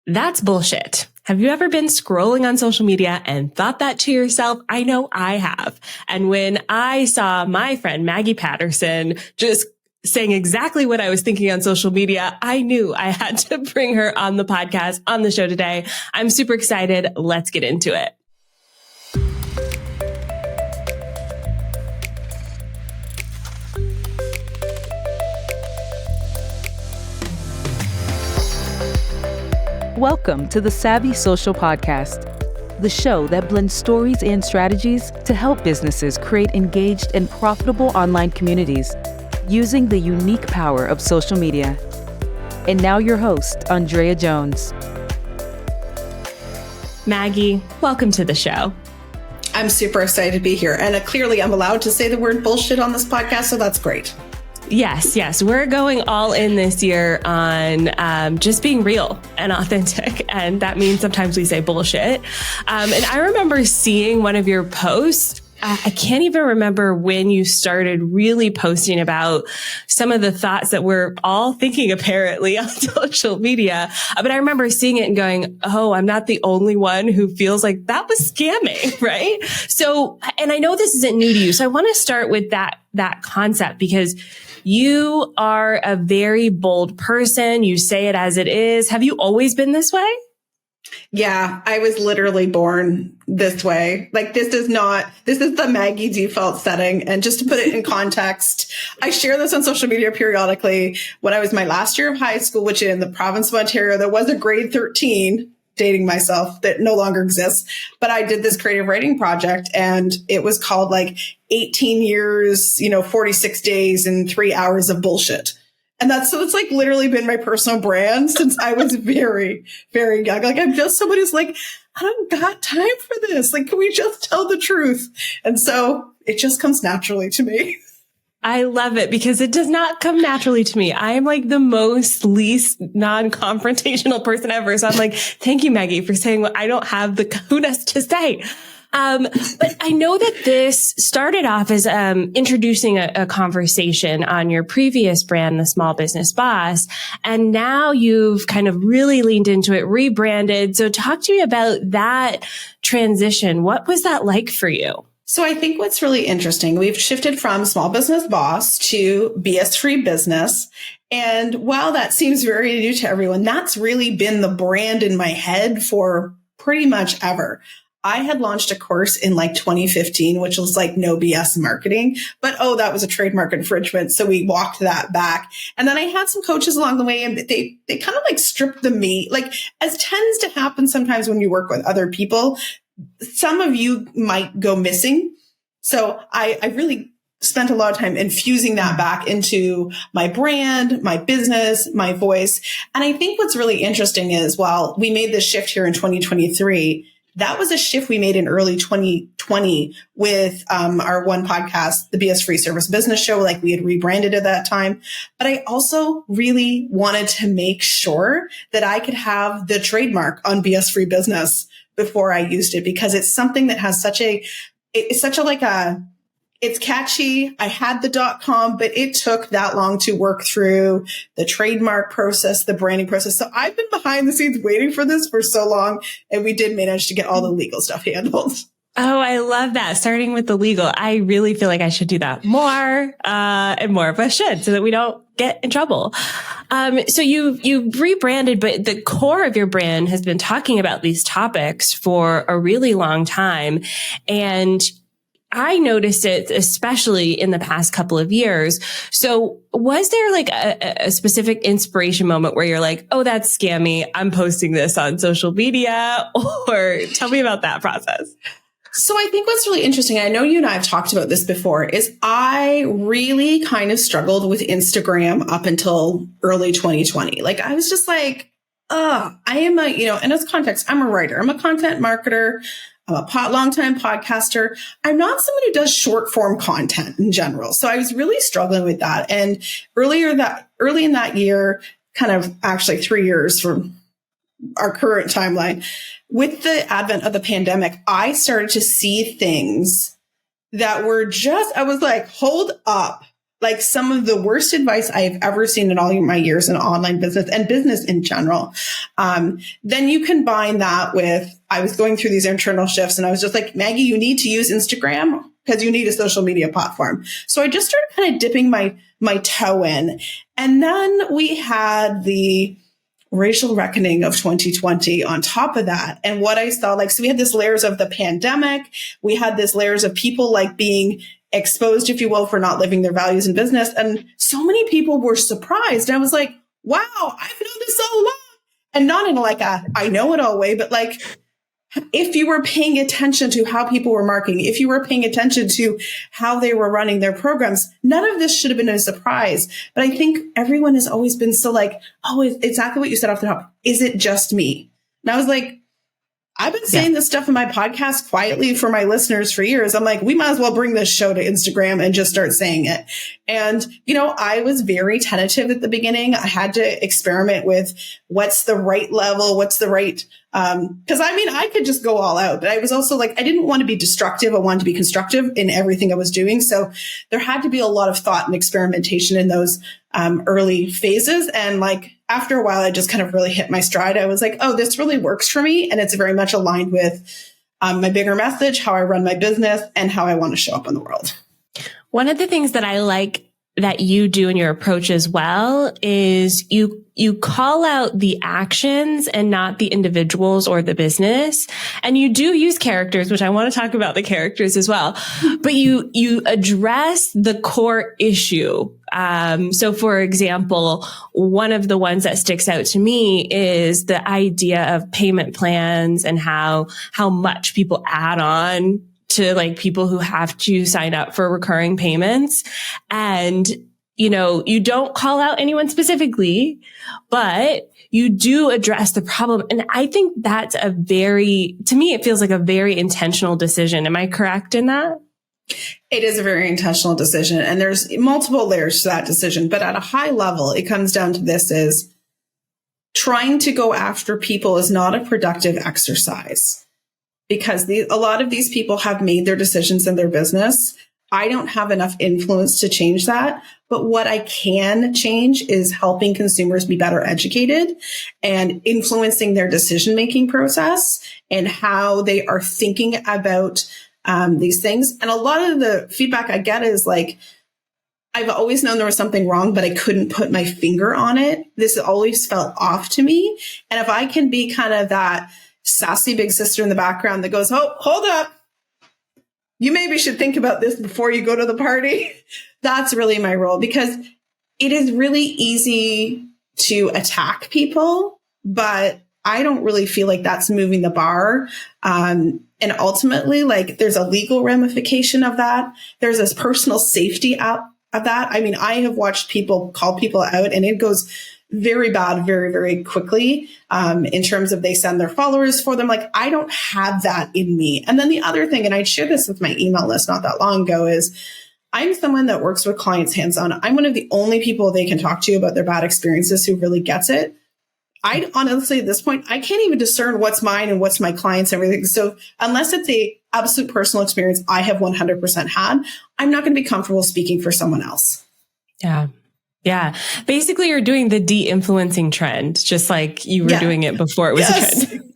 That's bullshit. Have you ever been scrolling on social media and thought that to yourself? I know I have. And when I saw my friend Maggie Patterson just saying exactly what I was thinking on social media, I knew I had to bring her on the podcast, on the show today. I'm super excited. Let's get into it. Welcome to the Savvy Social Podcast, the show that blends stories and strategies to help businesses create engaged and profitable online communities using the unique power of social media. And now your host, ANDREA Jones. Maggie, welcome to the show. I'm super excited to be here. And clearly I'm allowed to say the word bullshit on this podcast, so that's great. Yes. We're going all in this year on just being real and authentic. And that means sometimes we say bullshit. And I remember seeing one of your posts. I can't even remember when you started really posting about some of the thoughts that we're all thinking apparently on social media. But I remember seeing it and going, oh, I'm not the only one who feels like that was scamming, right? So, and I know this isn't new to you. So I want to start with that concept because you are a very bold person. You say it as it is. Have you always been this way? Yeah, I was literally born this way. Like this is the Maggie default setting. And just to put it in context, I share this on social media periodically. When I was my last year of high school, which in the province of Ontario, there was a grade 13, dating myself, that no longer exists. But I did this creative writing project and it was called like 18 years, 46 days and 3 hours of bullshit. And it's like literally been my personal brand since I was very, very young. Like I'm just somebody who's like, I don't got time for this. Like, can we just tell the truth? And so it just comes naturally to me. I love it because it does not come naturally to me. I am like the least non-confrontational person ever. So I'm like, thank you, Maggie, for saying what I don't have the kahunas to say. But I know that this started off as introducing a conversation on your previous brand, The Small Business Boss. And now you've kind of really leaned into it, rebranded. So talk to me about that transition. What was that like for you? So I think what's really interesting, we've shifted from Small Business Boss to BS-free business. And while that seems very new to everyone, that's really been the brand in my head for pretty much ever. I had launched a course in like 2015, which was like no BS marketing, but that was a trademark infringement. So we walked that back. And then I had some coaches along the way and they kind of like stripped the meat, like as tends to happen sometimes when you work with other people. Some of you might go missing. So I really spent a lot of time infusing that back into my brand, my business, my voice. And I think what's really interesting is while we made this shift here in 2023, that was a shift we made in early 2020 with our one podcast, the BS Free Service Business Show, like we had rebranded at that time. But I also really wanted to make sure that I could have the trademark on BS Free Business before I used it, because it's something that has it's catchy. I had the .com, but it took that long to work through the trademark process, the branding process. So I've been behind the scenes waiting for this for so long, and we did manage to get all the legal stuff handled. Oh, I love that. Starting with the legal. I really feel like I should do that more, and more of us should, so that we don't get in trouble. So you rebranded, but the core of your brand has been talking about these topics for a really long time. And I noticed it, especially in the past couple of years. So was there like a specific inspiration moment where you're like, oh, that's scammy, I'm posting this on social media? Or tell me about that process. So I think what's really interesting, I know you and I have talked about this before, is I really kind of struggled with Instagram up until early 2020. Like I was just like, I am and as context, I'm a writer, I'm a content marketer, I'm a longtime podcaster. I'm not someone who does short form content in general. So I was really struggling with that. And early in that year, kind of actually 3 years from our current timeline, with the advent of the pandemic, I started to see things that were I was like, hold up. like some of the worst advice I've ever seen in all my years in online business and business in general. Then you combine that with, I was going through these internal shifts and I was just like, Maggie, you need to use Instagram because you need a social media platform. So I just started kind of dipping my toe in. And then we had the racial reckoning of 2020 on top of that. And what I saw, like, so we had this layers of the pandemic. We had this layers of people like being exposed, if you will, for not living their values in business. And so many people were surprised. I was like, wow, I've known this all along. And not in like a, I know it all way, but like, if you were paying attention to how people were marketing, if you were paying attention to how they were running their programs, none of this should have been a surprise. But I think everyone has always been so like, oh, it's exactly what you said off the top. Is it just me? And I was like, I've been saying this stuff in my podcast quietly for my listeners for years. I'm like, we might as well bring this show to Instagram and just start saying it. And, you know, I was very tentative at the beginning. I had to experiment with what's the right level, what's the right, because I mean, I could just go all out, but I was also like, I didn't want to be destructive. I wanted to be constructive in everything I was doing. So there had to be a lot of thought and experimentation in those early phases. And like, after a while, I just kind of really hit my stride. I was like, oh, this really works for me. And it's very much aligned with my bigger message, how I run my business, and how I want to show up in the world. One of the things that I like that you do in your approach as well is you call out the actions and not the individuals or the business. And you do use characters, which I want to talk about the characters as well, but you address the core issue. So for example, one of the ones that sticks out to me is the idea of payment plans and how much people add on to like people who have to sign up for recurring payments. And, you know, you don't call out anyone specifically, but you do address the problem. And I think that's to me, it feels like a very intentional decision. Am I correct in that? It is a very intentional decision. And there's multiple layers to that decision. But at a high level, it comes down to this is trying to go after people is not a productive exercise. Because a lot of these people have made their decisions in their business. I don't have enough influence to change that. But what I can change is helping consumers be better educated and influencing their decision-making process and how they are thinking about these things. And a lot of the feedback I get is like, I've always known there was something wrong, but I couldn't put my finger on it. This always felt off to me. And if I can be kind of that sassy big sister in the background that goes, oh, hold up. You maybe should think about this before you go to the party. That's really my role because it is really easy to attack people, but I don't really feel like that's moving the bar. And ultimately, like there's a legal ramification of that. There's this personal safety of that. I mean, I have watched people call people out and it goes very bad, very, very quickly, in terms of they send their followers for them. Like, I don't have that in me. And then the other thing, and I shared this with my email list not that long ago, is I'm someone that works with clients hands-on. I'm one of the only people they can talk to about their bad experiences who really gets it. I honestly, at this point, I can't even discern what's mine and what's my clients and everything. So unless it's a absolute personal experience I have 100% had, I'm not going to be comfortable speaking for someone else. Yeah. Yeah. Basically, you're doing the de-influencing trend, just like you were doing it before it was a trend.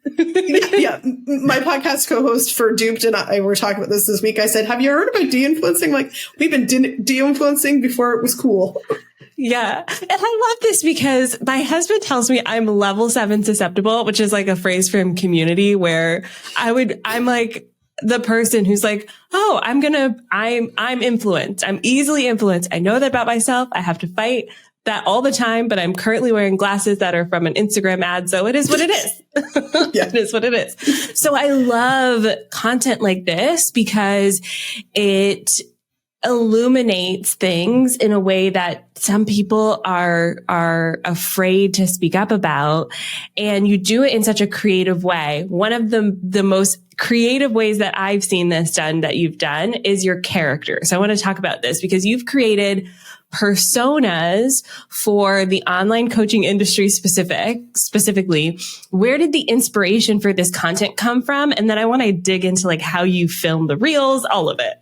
Yeah. My podcast co-host for Duped and I were talking about this week. I said, have you heard about de-influencing? Like, we've been de-influencing before it was cool. Yeah. And I love this because my husband tells me I'm level 7 susceptible, which is like a phrase from Community where I'm like the person who's like, oh, I'm influenced. I'm easily influenced. I know that about myself. I have to fight that all the time, but I'm currently wearing glasses that are from an Instagram ad. So it is what it is. Yeah. It is what it is. So I love content like this because it illuminates things in a way that some people are afraid to speak up about. And you do it in such a creative way. One of the most creative ways that I've seen this done that you've done is your character. So I want to talk about this because you've created personas for the online coaching industry specifically. Where did the inspiration for this content come from? And then I want to dig into like how you film the reels, all of it.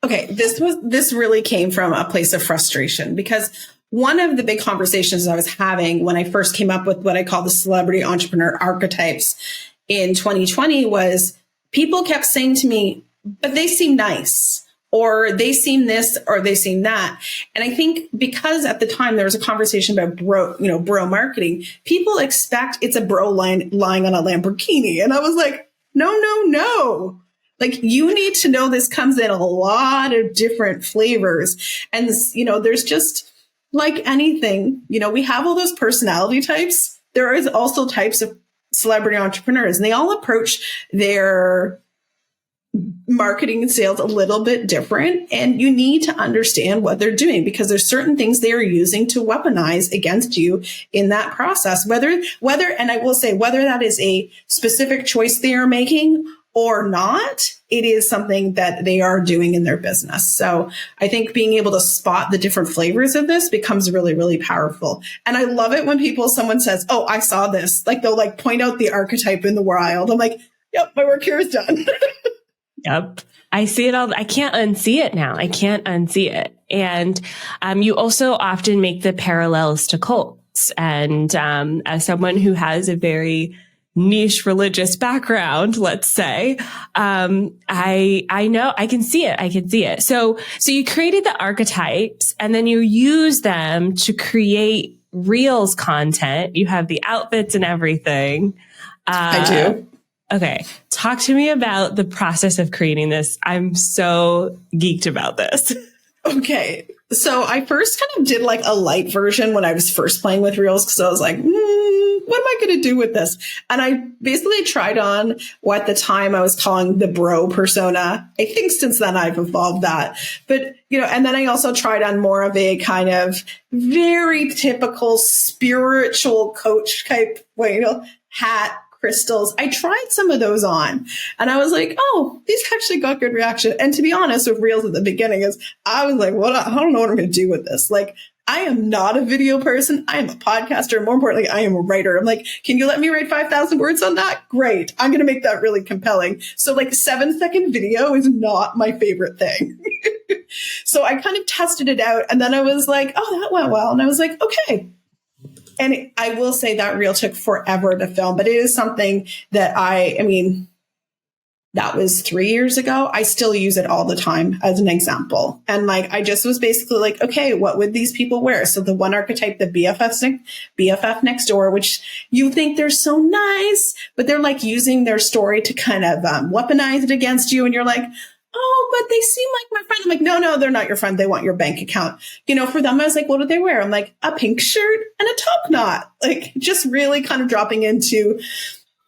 Okay, this really came from a place of frustration, because one of the big conversations I was having when I first came up with what I call the celebrity entrepreneur archetypes in 2020 was people kept saying to me, but they seem nice, or they seem this, or they seem that. And I think because at the time there was a conversation about bro marketing, people expect it's a bro lying on a Lamborghini. And I was like, no. Like, you need to know this comes in a lot of different flavors. And, there's just like anything, we have all those personality types. There is also types of celebrity entrepreneurs, and they all approach their marketing and sales a little bit different. And you need to understand what they're doing, because there's certain things they are using to weaponize against you in that process, whether, and I will say, whether that is a specific choice they are making or not, it is something that they are doing in their business. So I think being able to spot the different flavors of this becomes really, really powerful. And I love it when someone says, oh, I saw this. Like, they'll like point out the archetype in the wild. I'm like, yep, my work here is done. Yep. I see it all. I can't unsee it now. I can't unsee it. And you also often make the parallels to cults. And as someone who has a very niche religious background, let's say, I know I can see it. I can see it. So you created the archetypes, and then you use them to create Reels content. You have the outfits and everything. I do. Okay. Talk to me about the process of creating this. I'm so geeked about this. Okay. So I first kind of did like a light version when I was first playing with Reels, because I was like, what am I going to do with this? And I basically tried on what at the time I was calling the bro persona. I think since then I've evolved that. But, and then I also tried on more of a kind of very typical spiritual coach type, hat, crystals. I tried some of those on, and I was like, oh, these actually got good reaction. And to be honest, with Reels at the beginning I was like, I don't know what I'm going to do with this. Like, I am not a video person. I am a podcaster. More importantly, I am a writer. I'm like, can you let me write 5,000 words on that? Great. I'm going to make that really compelling. So like 7-second video is not my favorite thing. So I kind of tested it out, and then I was like, oh, that went well. And I was like, okay. And I will say that Reel took forever to film, but it is something that that was 3 years ago. I still use it all the time as an example. And like, I just was basically like, okay, what would these people wear? So the one archetype, the BFF next door, which you think they're so nice, but they're like using their story to kind of weaponize it against you. And you're like, oh, but they seem like my friend. I'm like, no, they're not your friend. They want your bank account. For them, I was like, what do they wear? I'm like, a pink shirt and a top knot. Like, just really kind of dropping into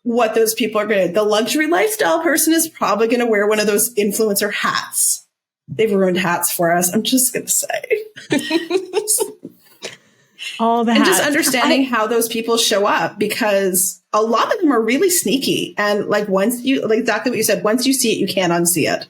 what those people are going to do. The luxury lifestyle person is probably going to wear one of those influencer hats. They've ruined hats for us. I'm just going to say. All that. And just understanding how those people show up, because a lot of them are really sneaky. And like, exactly what you said, once you see it, you can't unsee it.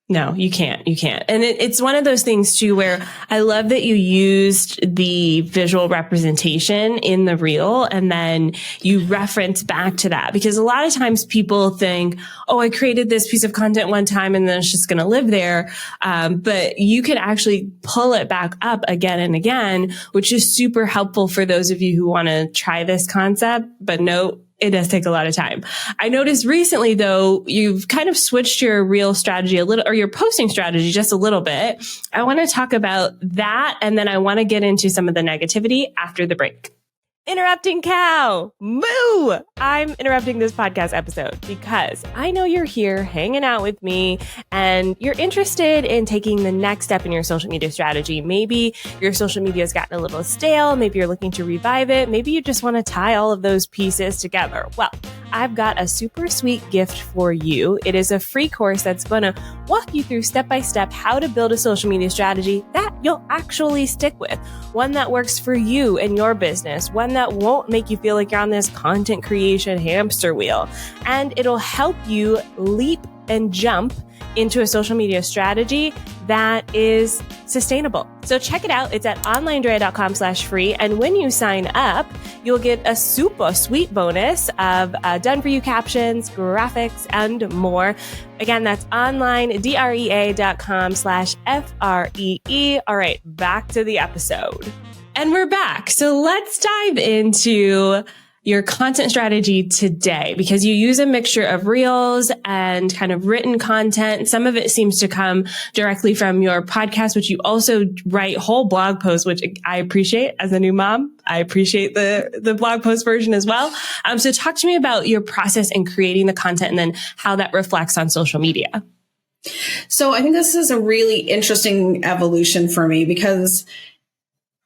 No, you can't. You can't. And it's one of those things too, where I love that you used the visual representation in the reel, and then you reference back to that, because a lot of times people think, oh, I created this piece of content one time and then it's just going to live there. But you can actually pull it back up again and again, which is super helpful for those of you who want to try this concept, but no, it does take a lot of time. I noticed recently, though, you've kind of switched your reel strategy a little, or your posting strategy just a little bit. I want to talk about that, and then I want to get into some of the negativity after the break. Interrupting cow, moo! I'm interrupting this podcast episode because I know you're here hanging out with me and you're interested in taking the next step in your social media strategy. Maybe your social media has gotten a little stale. Maybe you're looking to revive it. Maybe you just want to tie all of those pieces together. Well, I've got a super sweet gift for you. It is a free course that's going to walk you through step-by-step how to build a social media strategy that you'll actually stick with. One that works for you and your business. One that won't make you feel like you're on this content creation hamster wheel. And it'll help you leap and jump into a social media strategy that is sustainable. So check it out. It's at onlinedrea.com/free. And when you sign up, you'll get a super sweet bonus of done for you captions, graphics, and more. Again, that's onlinedrea.com/free. All right, back to the episode. And we're back. So let's dive into your content strategy today, because you use a mixture of reels and kind of written content. Some of it seems to come directly from your podcast, which you also write whole blog posts, which I appreciate as a new mom. I appreciate the blog post version as well. So talk to me about your process in creating the content and then how that reflects on social media. So I think this is a really interesting evolution for me, because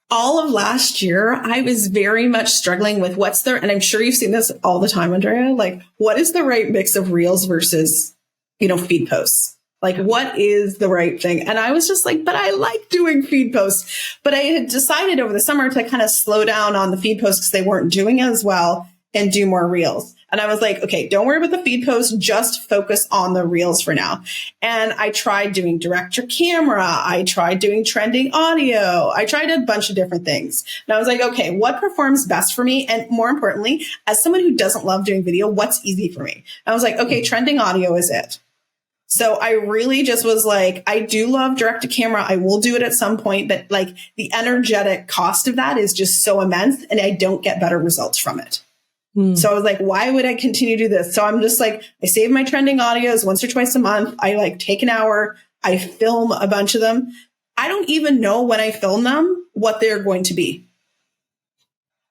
all of last year, I was very much struggling with and I'm sure you've seen this all the time, Andrea, like, what is the right mix of reels versus, feed posts? Like, what is the right thing? And I was just like, but I like doing feed posts. But I had decided over the summer to kind of slow down on the feed posts because they weren't doing as well and do more reels. And I was like, okay, don't worry about the feed post, just focus on the reels for now. And I tried doing direct to camera. I tried doing trending audio. I tried a bunch of different things. And I was like, okay, what performs best for me? And more importantly, as someone who doesn't love doing video, what's easy for me? And I was like, okay, trending audio is it. So I really just was like, I do love direct to camera. I will do it at some point, but like the energetic cost of that is just so immense and I don't get better results from it. So I was like, why would I continue to do this? So I'm just like, I save my trending audios once or twice a month. I like take an hour. I film a bunch of them. I don't even know when I film them, what they're going to be.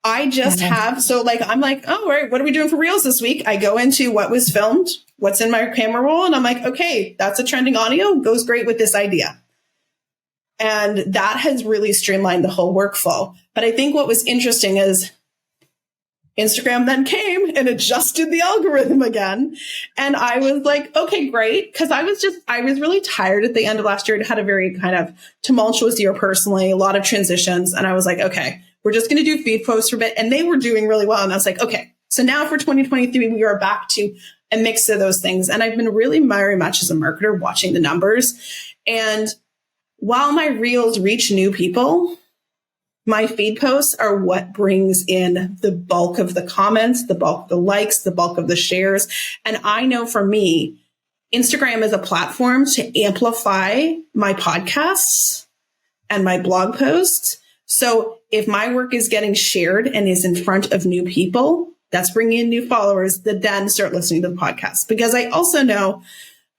I just have, so like, I'm like, oh, all right, what are we doing for reels this week? I go into what was filmed, what's in my camera roll. And I'm like, okay, that's a trending audio, goes great with this idea. And that has really streamlined the whole workflow. But I think what was interesting is Instagram then came and adjusted the algorithm again. And I was like, okay, great. Cause I was really tired at the end of last year. It had a very kind of tumultuous year personally, a lot of transitions. And I was like, okay, we're just going to do feed posts for a bit. And they were doing really well. And I was like, okay, so now for 2023, we are back to a mix of those things. And I've been really very much as a marketer watching the numbers. And while my reels reach new people, my feed posts are what brings in the bulk of the comments, the bulk of the likes, the bulk of the shares. And I know for me, Instagram is a platform to amplify my podcasts and my blog posts. So if my work is getting shared and is in front of new people, that's bringing in new followers that then start listening to the podcast. Because I also know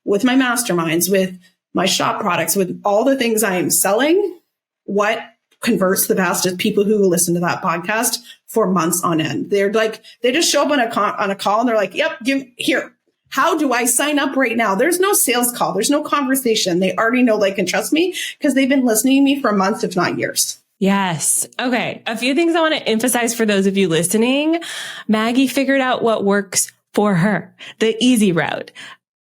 with my masterminds, with my shop products, with all the things I am selling, what converts the best is people who listen to that podcast for months on end. They're like, they just show up on a call and they're like, yep, here. How do I sign up right now? There's no sales call. There's no conversation. They already know, like, and trust me because they've been listening to me for months, if not years. Yes. Okay. A few things I want to emphasize for those of you listening. Maggie figured out what works for her, the easy route.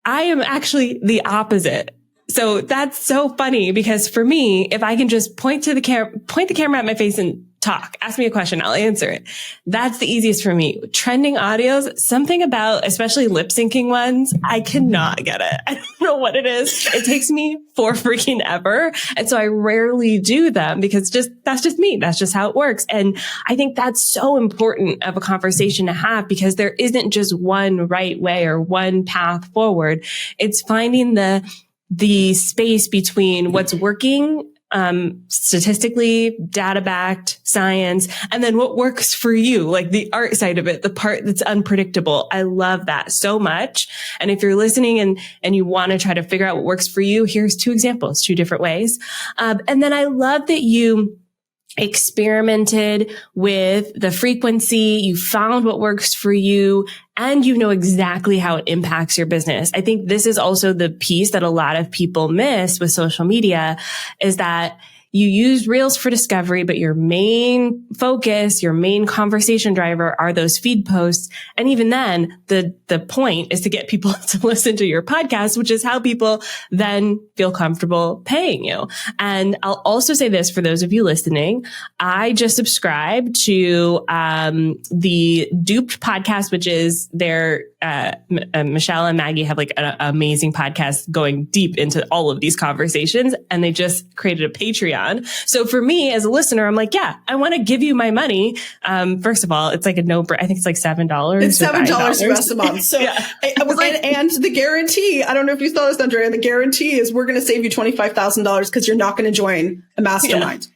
I am actually the opposite. So that's so funny because for me, if I can just point the camera at my face and talk, ask me a question, I'll answer it. That's the easiest for me. Trending audios, something about, especially lip syncing ones, I cannot get it. I don't know what it is. It takes me for freaking ever. And so I rarely do them because that's just me. That's just how it works. And I think that's so important of a conversation to have because there isn't just one right way or one path forward. It's finding the space between what's working, statistically, data-backed science, and then what works for you, like the art side of it, the part that's unpredictable. I love that so much. And if you're listening and you want to try to figure out what works for you, here's two examples, two different ways. And then I love that you experimented with the frequency, you found what works for you, and you know exactly how it impacts your business. I think this is also the piece that a lot of people miss with social media is that you use Reels for discovery, but your main focus, your main conversation driver are those feed posts. And even then, the point is to get people to listen to your podcast, which is how people then feel comfortable paying you. And I'll also say this for those of you listening, I just subscribed to the Duped podcast, which is their Michelle and Maggie have like an amazing podcast going deep into all of these conversations, and they just created a Patreon. So for me as a listener, I'm like, yeah, I want to give you my money. First of all, it's like a I think it's like $7. It's $7 for us a month. So yeah. and the guarantee, I don't know if you saw this, Andrea, the guarantee is we're going to save you $25,000 because you're not going to join a mastermind. Yeah.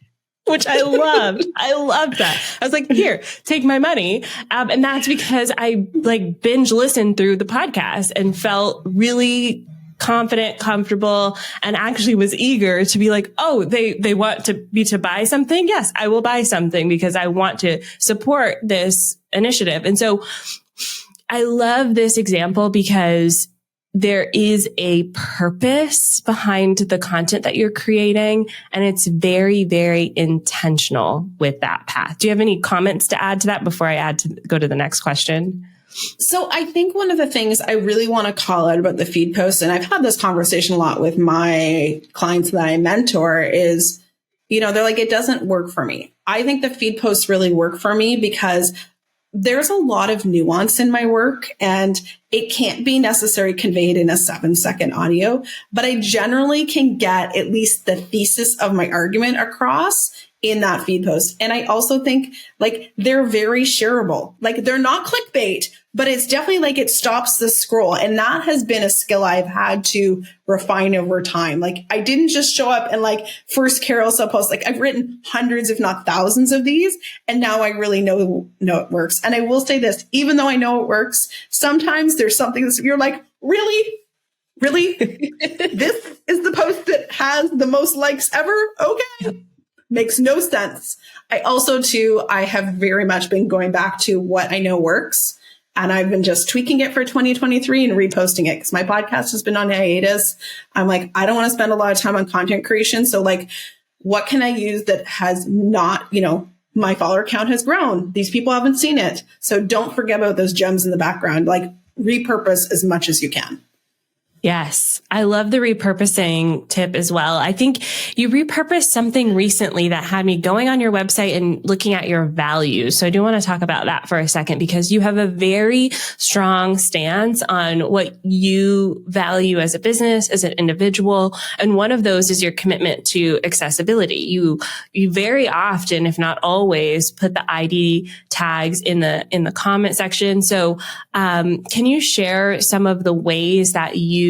Which I loved. I loved that. I was like, here, take my money. And that's because I like binge listened through the podcast and felt really confident, comfortable, and actually was eager to be like, oh, they want to buy something. Yes, I will buy something because I want to support this initiative. And so I love this example because there is a purpose behind the content that you're creating, and it's very, very intentional with that path. Do you have any comments to add to that before I go to the next question? So I think one of the things I really want to call out about the feed posts, and I've had this conversation a lot with my clients that I mentor, is, they're like, it doesn't work for me. I think the feed posts really work for me because there's a lot of nuance in my work, and it can't be necessarily conveyed in a 7-second audio, but I generally can get at least the thesis of my argument across in that feed post. And I also think like they're very shareable. Like they're not clickbait, but it's definitely like it stops the scroll. And that has been a skill I've had to refine over time. Like I didn't just show up and like first carousel post. Like I've written hundreds, if not thousands of these. And now I really know it works. And I will say this, even though I know it works, sometimes there's something that's, you're like, really? This is the post that has the most likes ever? Okay. Makes no sense. I also too, I have very much been going back to what I know works. And I've been just tweaking it for 2023 and reposting it because my podcast has been on hiatus. I'm like, I don't want to spend a lot of time on content creation. So like, what can I use that has not, my follower count has grown. These people haven't seen it. So don't forget about those gems in the background. Like repurpose as much as you can. Yes. I love the repurposing tip as well. I think you repurposed something recently that had me going on your website and looking at your values. So I do want to talk about that for a second because you have a very strong stance on what you value as a business, as an individual. And one of those is your commitment to accessibility. You very often, if not always, put the ID tags in the comment section. So, can you share some of the ways that you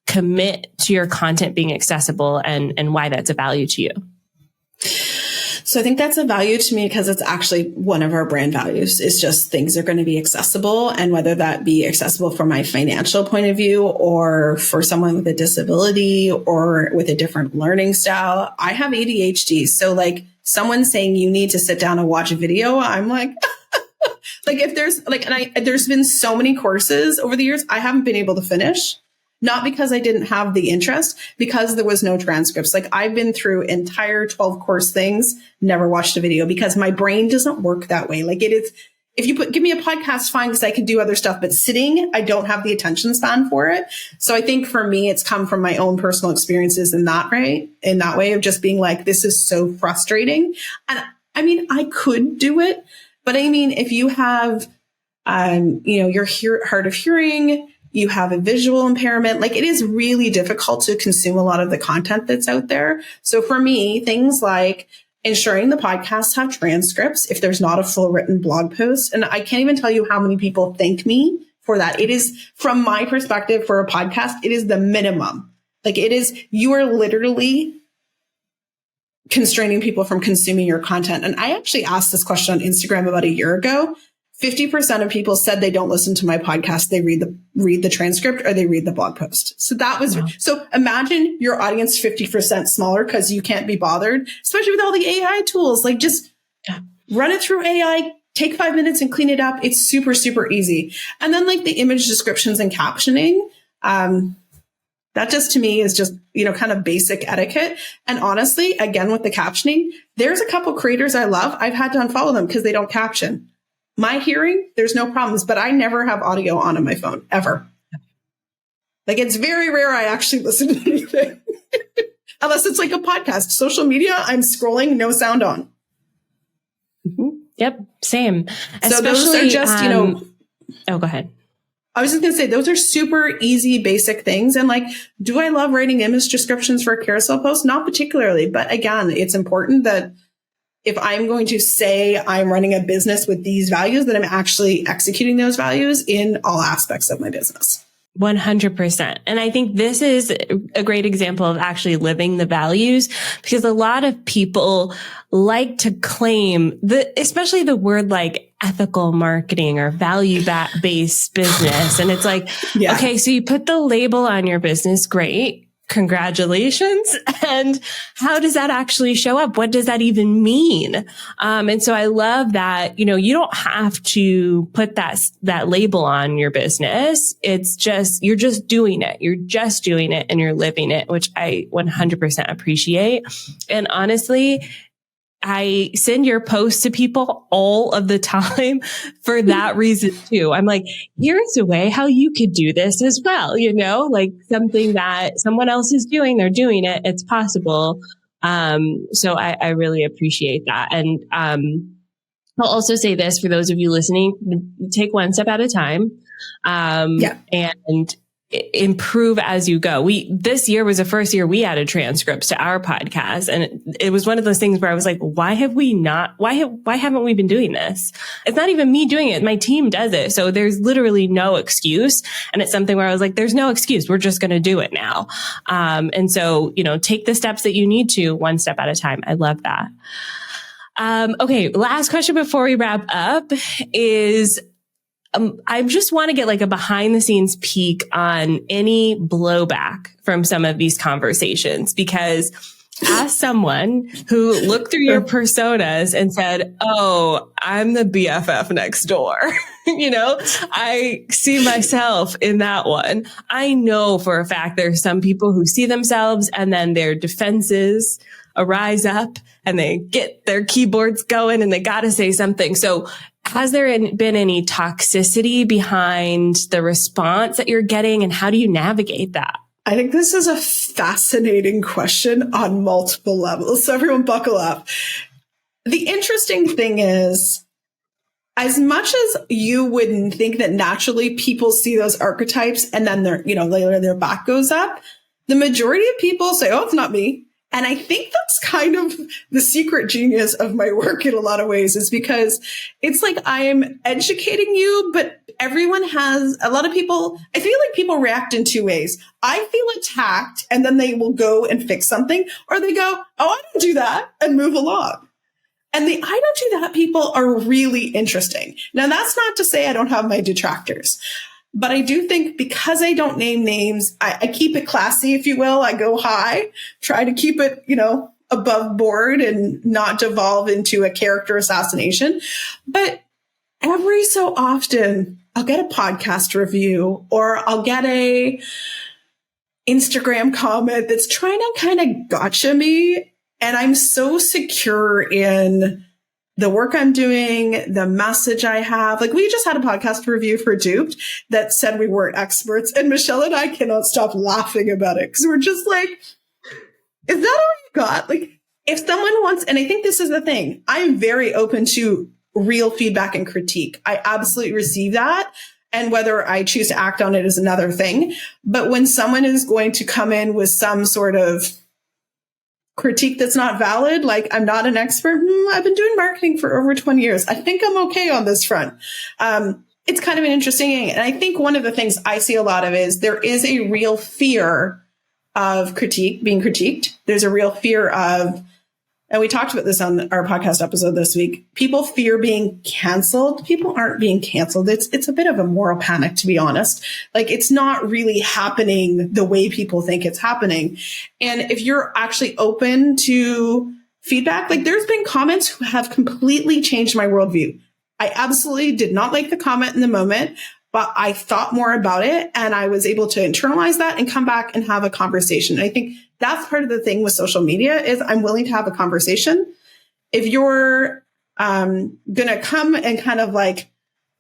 commit to your content being accessible and why that's a value to you? So I think that's a value to me because it's actually one of our brand values. It's just things are going to be accessible, and whether that be accessible from my financial point of view or for someone with a disability or with a different learning style. I have ADHD. So like someone saying you need to sit down and watch a video, I'm like, like if there's like, there's been so many courses over the years I haven't been able to finish. Not because I didn't have the interest, because there was no transcripts. Like I've been through entire 12 course things, never watched a video because my brain doesn't work that way. Like it is, if you give me a podcast, fine, because I can do other stuff, but sitting, I don't have the attention span for it. So I think for me, it's come from my own personal experiences in that way of just being like, this is so frustrating. And I mean, I could do it, but I mean, if you have, you're hard of hearing, you have a visual impairment, like it is really difficult to consume a lot of the content that's out there. So for me, things like ensuring the podcasts have transcripts if there's not a full written blog post. And I can't even tell you how many people thank me for that. It is, from my perspective, for a podcast, it is the minimum. Like it is, you are literally constraining people from consuming your content. And I actually asked this question on Instagram about a year ago. 50% of people said they don't listen to my podcast. They read the transcript or they read the blog post. So that was, So imagine your audience 50% smaller because you can't be bothered, especially with all the AI tools. Like just run it through AI, take 5 minutes and clean it up. It's super, super easy. And then like the image descriptions and captioning, That just to me is just, kind of basic etiquette. And honestly, again, with the captioning, there's a couple creators I love. I've had to unfollow them because they don't caption. My hearing, there's no problems, but I never have audio on my phone, ever. Like, it's very rare I actually listen to anything. Unless it's like a podcast. Social media, I'm scrolling, no sound on. Mm-hmm. Yep, same. So those are just, Oh, go ahead. I was just going to say, those are super easy, basic things. And like, do I love writing image descriptions for a carousel post? Not particularly. But again, it's important that if I'm going to say I'm running a business with these values, that I'm actually executing those values in all aspects of my business. 100%. And I think this is a great example of actually living the values, because a lot of people like to claim especially the word like ethical marketing or value-based business. And it's like, okay, so you put the label on your business. Great. Congratulations. And how does that actually show up? What does that even mean? And so I love that, you don't have to put that label on your business. It's just, you're just doing it. You're just doing it and you're living it, which I 100% appreciate. And honestly, I send your posts to people all of the time for that reason too. I'm like, here's a way how you could do this as well. Like something that someone else is doing, they're doing it. It's possible. So I really appreciate that. And, I'll also say this for those of you listening, take one step at a time. And improve as you go. This year was the first year we added transcripts to our podcast. And it was one of those things where I was like, why haven't we been doing this? It's not even me doing it. My team does it. So there's literally no excuse. And it's something where I was like, there's no excuse. We're just going to do it now. And so, take the steps that you need to, one step at a time. I love that. Okay. Last question before we wrap up is, I just want to get like a behind the scenes peek on any blowback from some of these conversations, because as someone who looked through your personas and said, oh, I'm the BFF next door, I see myself in that one. I know for a fact there's some people who see themselves and then their defenses arise up and they get their keyboards going and they got to say something. So has there been any toxicity behind the response that you're getting, and how do you navigate that? I think this is a fascinating question on multiple levels. So everyone buckle up. The interesting thing is, as much as you wouldn't think that naturally people see those archetypes and then later their back goes up, the majority of people say, oh, it's not me. And I think that's kind of the secret genius of my work in a lot of ways, is because it's like I'm educating you, but a lot of people, I feel like people react in two ways. I feel attacked and then they will go and fix something, or they go, oh, I don't do that, and move along. And the I don't do that people are really interesting. Now, that's not to say I don't have my detractors. But I do think because I don't name names, I keep it classy, if you will. I go high, try to keep it, above board and not devolve into a character assassination. But every so often, I'll get a podcast review or I'll get a Instagram comment that's trying to kind of gotcha me. And I'm so secure in the work I'm doing, the message I have. Like, we just had a podcast review for Duped that said we weren't experts. And Michelle and I cannot stop laughing about it because we're just like, is that all you got? Like, if someone wants, and I think this is the thing, I'm very open to real feedback and critique. I absolutely receive that. And whether I choose to act on it is another thing. But when someone is going to come in with some sort of critique that's not valid, like I'm not an expert. I've been doing marketing for over 20 years. I think I'm okay on this front. It's kind of an interesting thing. And I think one of the things I see a lot of is there is a real fear of being critiqued. There's a real fear of, and we talked about this on our podcast episode this week, people fear being canceled. People aren't being canceled. It's a bit of a moral panic, to be honest. Like, it's not really happening the way people think it's happening. And if you're actually open to feedback, like, there's been comments who have completely changed my worldview. I absolutely did not like the comment in the moment. but I thought more about it and I was able to internalize that and come back and have a conversation. And I think that's part of the thing with social media is I'm willing to have a conversation. If you're going to come and kind of like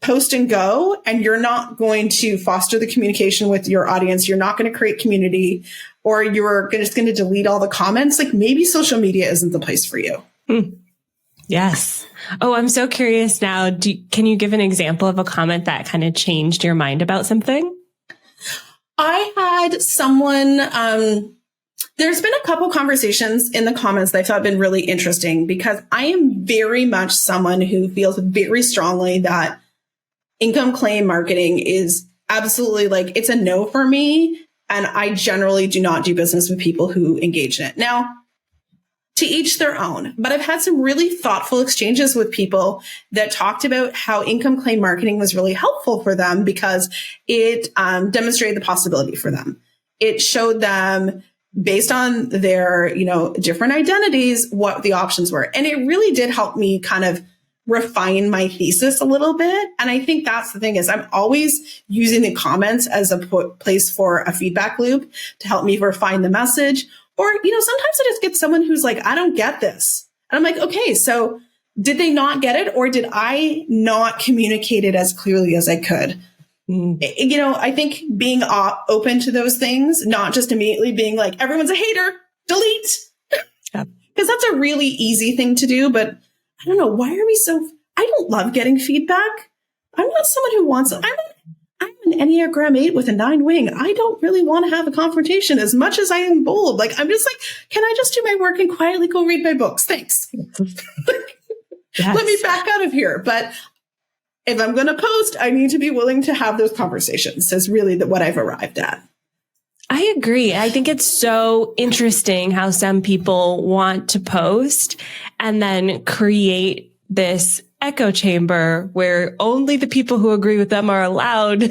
post and go, and you're not going to foster the communication with your audience, you're not going to create community, or you're just going to delete all the comments, like maybe social media isn't the place for you. Yes. Oh, I'm so curious now. Can you give an example of a comment that kind of changed your mind about something? I had someone, there's been a couple conversations in the comments that I thought have been really interesting, because I am very much someone who feels very strongly that income claim marketing is absolutely like, it's a no for me. And I generally do not do business with people who engage in it. Now, to each their own, but I've had some really thoughtful exchanges with people that talked about how income claim marketing was really helpful for them because it demonstrated the possibility for them. It showed them based on their, different identities, what the options were. And it really did help me kind of refine my thesis a little bit. And I think that's the thing is I'm always using the comments as a place for a feedback loop to help me refine the message. Or, sometimes I just get someone who's like, I don't get this. And I'm like, okay, so did they not get it? Or did I not communicate it as clearly as I could? I think being open to those things, not just immediately being like, everyone's a hater, delete. Because that's a really easy thing to do, but I don't know. Why are we I don't love getting feedback. I'm not someone who wants, I'm an Enneagram 8 with a 9 wing. I don't really want to have a confrontation as much as I am bold. Like, I'm just like, can I just do my work and quietly go read my books? Thanks. Yes. Let me back out of here. But if I'm going to post, I need to be willing to have those conversations is really what I've arrived at. I agree. I think it's so interesting how some people want to post and then create this echo chamber where only the people who agree with them are allowed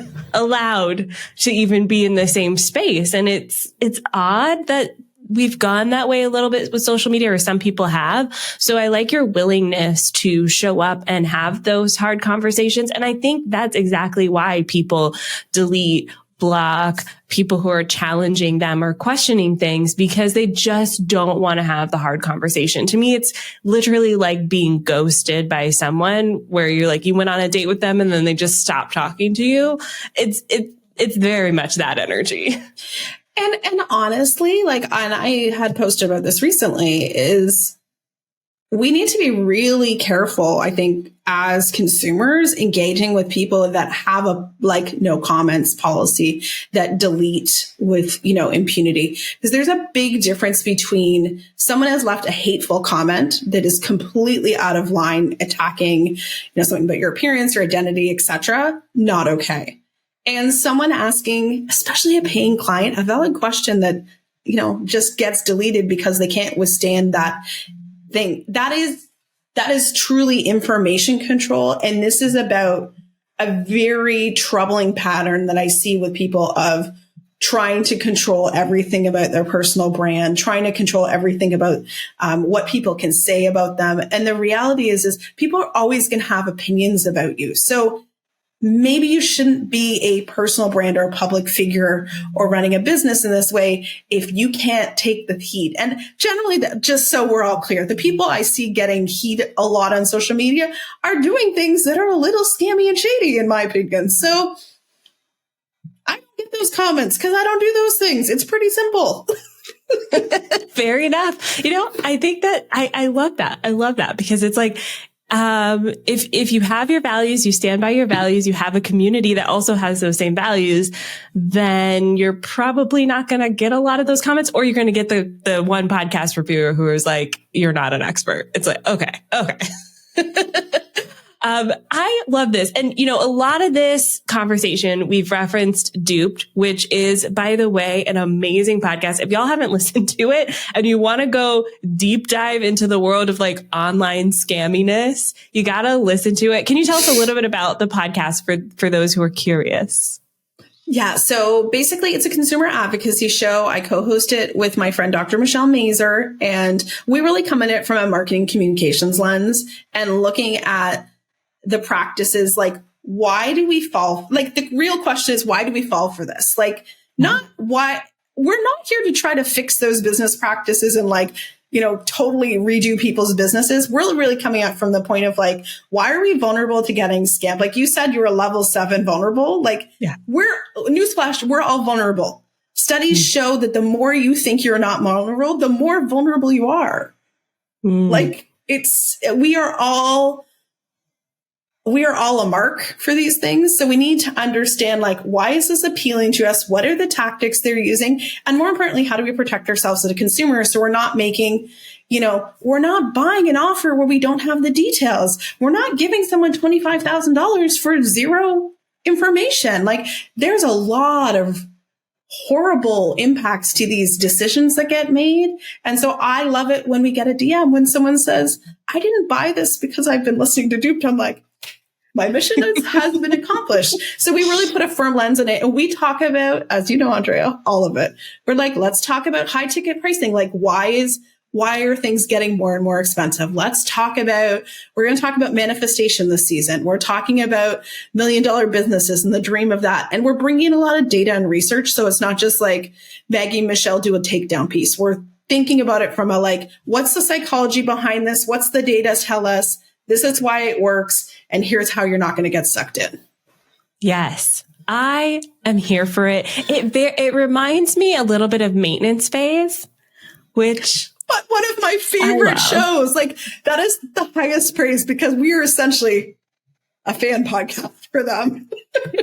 to even be in the same space. And it's odd that we've gone that way a little bit with social media, or some people have. So I like your willingness to show up and have those hard conversations. And I think that's exactly why people delete, block people who are challenging them or questioning things, because they just don't want to have the hard conversation. To me, it's literally like being ghosted by someone where you're like, you went on a date with them and then they just stopped talking to you. It's very much that energy. And honestly, and I had posted about this recently, is we need to be really careful, I think, as consumers engaging with people that have a no comments policy, that delete with, impunity. Because there's a big difference between someone has left a hateful comment that is completely out of line, attacking, something about your appearance, your identity, etc. Not okay. And someone asking, especially a paying client, a valid question that, just gets deleted because they can't withstand that thing. That is truly information control. And this is about a very troubling pattern that I see with people of trying to control everything about their personal brand, trying to control everything about what people can say about them. And the reality is people are always going to have opinions about you. So maybe you shouldn't be a personal brand or a public figure or running a business in this way if you can't take the heat. And generally, just so we're all clear, the people I see getting heat a lot on social media are doing things that are a little scammy and shady, in my opinion. So I don't get those comments because I don't do those things. It's pretty simple. Fair enough. I think that I love that. I love that because it's like, if you have your values, you stand by your values, you have a community that also has those same values, then you're probably not going to get a lot of those comments, or you're going to get the one podcast reviewer who is like, you're not an expert. It's like, okay. I love this. And, a lot of this conversation, we've referenced Duped, which is, by the way, an amazing podcast. If y'all haven't listened to it and you want to go deep dive into the world of online scamminess, you got to listen to it. Can you tell us a little bit about the podcast for those who are curious? Yeah. So basically it's a consumer advocacy show. I co-host it with my friend, Dr. Michelle Mazur, and we really come at it from a marketing communications lens and looking at the practices, why do we fall? Like the real question is, why do we fall for this? Like not why. We're not here to try to fix those business practices and like, totally redo people's businesses. We're really coming up from the point of like, why are we vulnerable to getting scammed? Like you said, you're a level 7 vulnerable. Like newsflash, we're all vulnerable. Studies show that the more you think you're not vulnerable, the more vulnerable you are. Like we are all a mark for these things. So we need to understand, like, why is this appealing to us? What are the tactics they're using? And more importantly, how do we protect ourselves as a consumer? So we're not making, we're not buying an offer where we don't have the details. We're not giving someone $25,000 for zero information. Like there's a lot of horrible impacts to these decisions that get made. And so I love it when we get a DM when someone says, I didn't buy this because I've been listening to Duped. I'm like, my mission has been accomplished. So we really put a firm lens in it. And we talk about, as you know, Andrea, all of it. We're like, let's talk about high ticket pricing. Like, why are things getting more and more expensive? We're going to talk about manifestation this season. We're talking about $1 million businesses and the dream of that. And we're bringing in a lot of data and research. So it's not just like Maggie and Michelle do a takedown piece. We're thinking about it from a like, what's the psychology behind this? What's the data tell us? This is why it works. And here's how you're not going to get sucked in. Yes, I am here for it. It reminds me a little bit of Maintenance Phase, which... But one of my favorite shows. Like that is the highest praise because we are essentially a fan podcast for them.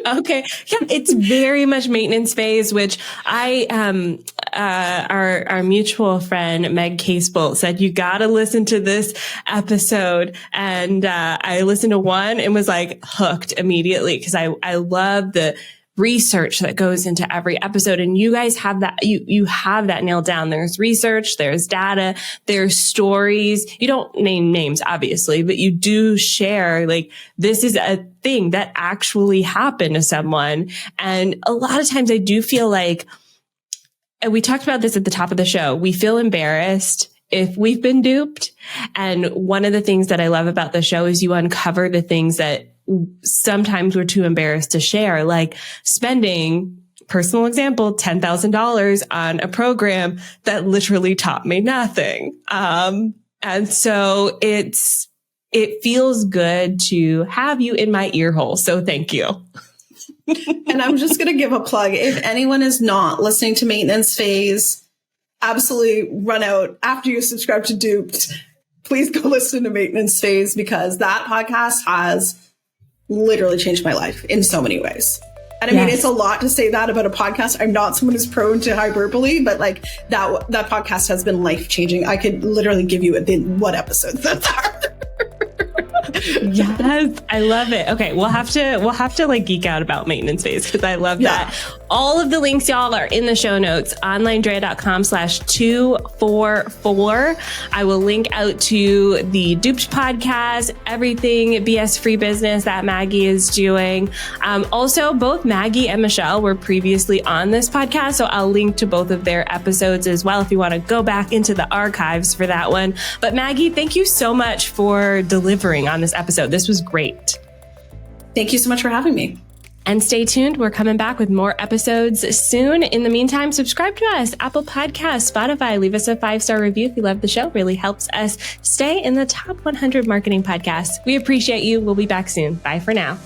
Okay. Yeah. It's very much Maintenance Phase, which our mutual friend, Meg Casebolt said, you got to listen to this episode. And, I listened to one and was like hooked immediately because I love the research that goes into every episode. And you guys have that, you have that nailed down. There's research, there's data, there's stories. You don't name names, obviously, but you do share like, this is a thing that actually happened to someone. And a lot of times I do feel like, and we talked about this at the top of the show, we feel embarrassed if we've been duped. And one of the things that I love about the show is you uncover the things that sometimes we're too embarrassed to share, like spending, personal example, $10,000 on a program that literally taught me nothing. And so it feels good to have you in my ear hole. So thank you. And I'm just going to give a plug. If anyone is not listening to Maintenance Phase, absolutely run out after you subscribe to Duped. Please go listen to Maintenance Phase because that podcast has literally changed my life in so many ways. And I mean, it's a lot to say that about a podcast. I'm not someone who's prone to hyperbole, but like that podcast has been life changing. I could literally give you what episodes that are. Yes, I love it. Okay, we'll have to like geek out about Maintenance Phase because I love that. All of the links, y'all, are in the show notes, OnlineDrea.com/244. I will link out to the Duped podcast, everything BS free business that Maggie is doing. Also, both Maggie and Michelle were previously on this podcast, so I'll link to both of their episodes as well if you want to go back into the archives for that one. But Maggie, thank you so much for delivering on this episode. This was great. Thank you so much for having me. And stay tuned. We're coming back with more episodes soon. In the meantime, subscribe to us, Apple Podcasts, Spotify. Leave us a 5-star review if you love the show. Really helps us stay in the top 100 marketing podcasts. We appreciate you. We'll be back soon. Bye for now.